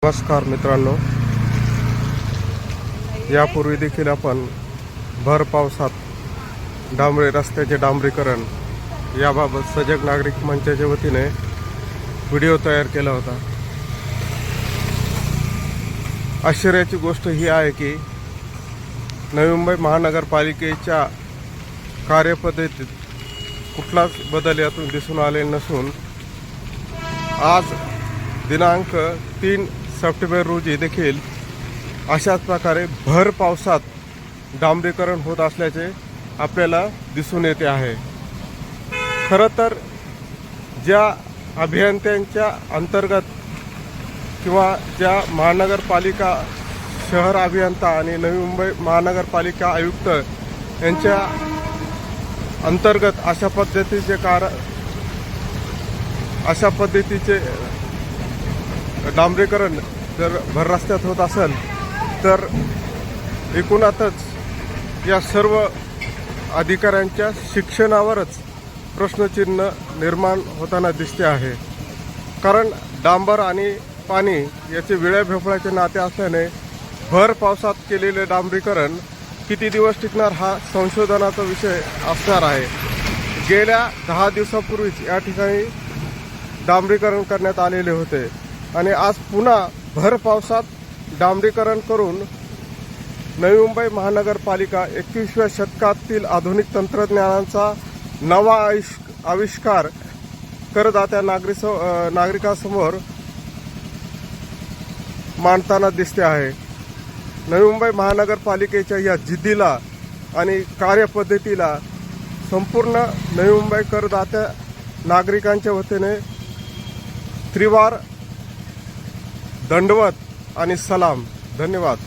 नमस्कार मित्रांनो, यापूर्वी देखील आपण भर पावसात डांबरी रस्त्याचे डांबरीकरण याबाबत सजग नागरिक मंचाच्या वतीने व्हिडिओ तयार केला होता। आश्चर्याची गोष्ट ही आहे की नवी मुंबई महानगरपालिकेच्या कार्यपद्धतीत कुठलाच बदल यातून दिसून आलेला नसून आज दिनांक 3 सप्टेंबर रोजी देखील अशाच प्रकारे भर पावसात डांबरीकरण होत असल्याचे आपल्याला दिसून येते आहे। खरं तर ज्या अभियंत्यांच्या अंतर्गत किंवा ज्या महानगरपालिका शहर अभियंता आणि नवी मुंबई महानगरपालिका आयुक्त यांच्या अंतर्गत अशा पद्धतीचे डांबरीकरण जर भर रस्त्यात होत असेल तर एकूणातच या सर्व अधिकाऱ्यांच्या शिक्षणावरच प्रश्नचिन्ह निर्माण होताना दिसते आहे। कारण डांबर आणि पाणी याचे विळ्या भेपळाचे नाते असल्याने भर पावसात केलेले डांबरीकरण किती दिवस टिकणार हा संशोधनाचा विषय असणार आहे। गेल्या 10 दिवसापूर्वीच या ठिकाणी डांबरीकरण करण्यात आलेले होते आणि आज पुन्हा भर पावसात डांबरीकरण करून नवी मुंबई महानगरपालिका 21व्या शतकातील आधुनिक तंत्रज्ञानाचा नवा आविष्कार करदात्या नागरिकांसमोर मांडताना दिसते आहे। नवी मुंबई महानगरपालिकेच्या या जिद्दीला आणि कार्यपद्धतीला संपूर्ण नवी मुंबई करदात्या नागरिकांच्या वतीने त्रिवार दंडवत आणि सलाम। धन्यवाद।